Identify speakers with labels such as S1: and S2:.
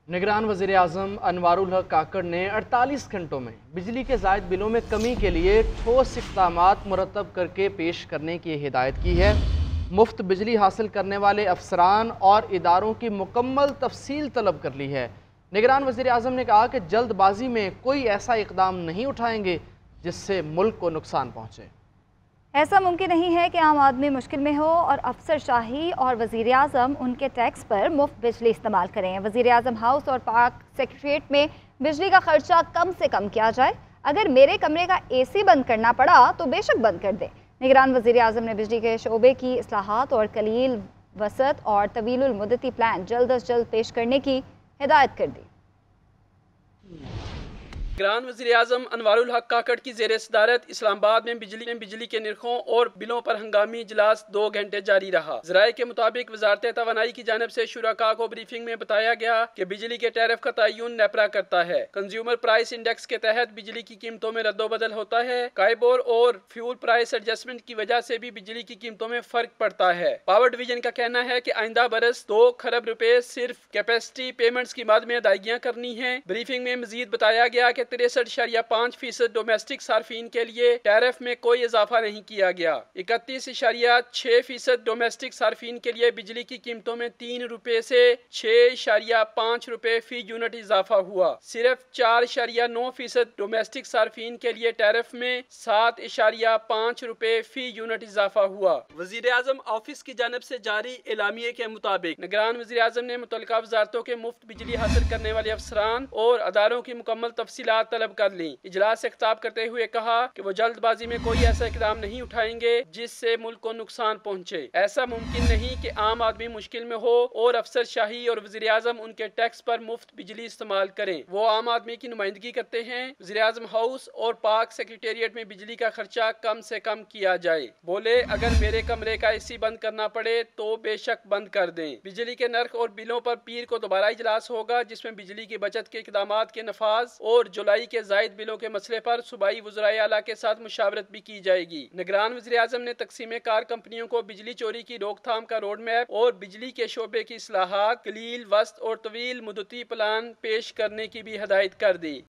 S1: نگران وزیر اعظم انوار الحق کاکڑ نے 48 گھنٹوں میں بجلی کے زائد بلوں میں کمی کے لیے ٹھوس اقدامات مرتب کر کے پیش کرنے کی ہدایت کی ہے۔ مفت بجلی حاصل کرنے والے افسران اور اداروں کی مکمل تفصیل طلب کر لی ہے۔ نگران وزیر اعظم نے کہا کہ جلد بازی میں کوئی ایسا اقدام نہیں اٹھائیں گے جس سے ملک کو نقصان پہنچے۔
S2: ایسا ممکن نہیں ہے کہ عام آدمی مشکل میں ہو اور افسر شاہی اور وزیر اعظم ان کے ٹیکس پر مفت بجلی استعمال کریں۔ وزیر اعظم ہاؤس اور پاک سیکریٹریٹ میں بجلی کا خرچہ کم سے کم کیا جائے۔ اگر میرے کمرے کا اے سی بند کرنا پڑا تو بے شک بند کر دیں۔ نگران وزیر اعظم نے بجلی کے شعبے کی اصلاحات اور قلیل وسعت اور طویل المدتی پلان جلد از جلد پیش کرنے کی ہدایت کر دی۔
S3: نگران وزیر اعظم انوار الحق کاکڑ کی زیر صدارت اسلام آباد میں بجلی کے نرخوں اور بلوں پر ہنگامی اجلاس 2 گھنٹے جاری رہا۔ ذرائع کے مطابق وزارت توانائی کی جانب سے شرکاء کو بریفنگ میں بتایا گیا کہ بجلی کے ٹیرف کا تعین نیپرا کرتا ہے۔ کنزیومر پرائس انڈیکس کے تحت بجلی کی قیمتوں میں رد و بدل ہوتا ہے۔ کائبور اور فیول پرائس ایڈجسٹمنٹ کی وجہ سے بھی بجلی کی قیمتوں میں فرق پڑتا ہے۔ پاور ڈویژن کا کہنا ہے کہ آئندہ برس 2 کھرب روپے صرف کیپیسٹی پیمنٹس کی مد میں ادائیگیاں کرنی ہیں۔ بریفنگ میں مزید بتایا گیا کہ 63.5% ڈومیسٹک صارفین کے لیے ٹیرف میں کوئی اضافہ نہیں کیا گیا۔ 31.6% ڈومیسٹک صارفین کے لیے بجلی کی قیمتوں میں 3 روپے سے 6.5 روپے فی یونٹ اضافہ ہوا۔ صرف 4.9% ڈومیسٹک صارفین کے لیے ٹیرف میں 7.5 روپے فی یونٹ اضافہ ہوا۔ وزیر اعظم آفس کی جانب سے جاری اعلامیے کے مطابق نگران وزیر اعظم نے متعلقہ وزارتوں کے مفت بجلی حاصل کرنے والے افسران اور اداروں کی مکمل تفصیلات طلب کر لیں۔ اجلاس سے خطاب کرتے ہوئے کہا کہ وہ جلد بازی میں کوئی ایسا اقدام نہیں اٹھائیں گے جس سے ملک کو نقصان پہنچے۔ ایسا ممکن نہیں کہ عام آدمی مشکل میں ہو اور افسر شاہی اور وزیر اعظم ان کے ٹیکس پر مفت بجلی استعمال کریں۔ وہ عام آدمی کی نمائندگی کرتے ہیں۔ وزیر اعظم ہاؤس اور پاک سیکریٹریٹ میں بجلی کا خرچہ کم سے کم کیا جائے۔ بولے اگر میرے کمرے کا اے سی بند کرنا پڑے تو بے شک بند کر دیں۔ بجلی کے نرخ اور بلوں پر پیر کو دوبارہ اجلاس ہوگا جس میں بجلی کی بچت کے اقدامات کے نفاذ اور جولائی کے زائد بلوں کے مسئلے پر صوبائی وزرائے اعلیٰ کے ساتھ مشاورت بھی کی جائے گی۔ نگران وزیر اعظم نے تقسیم کار کمپنیوں کو بجلی چوری کی روک تھام کا روڈ میپ اور بجلی کے شعبے کی اصلاحات، قلیل وسط اور طویل مدتی پلان پیش کرنے کی بھی ہدایت کر دی۔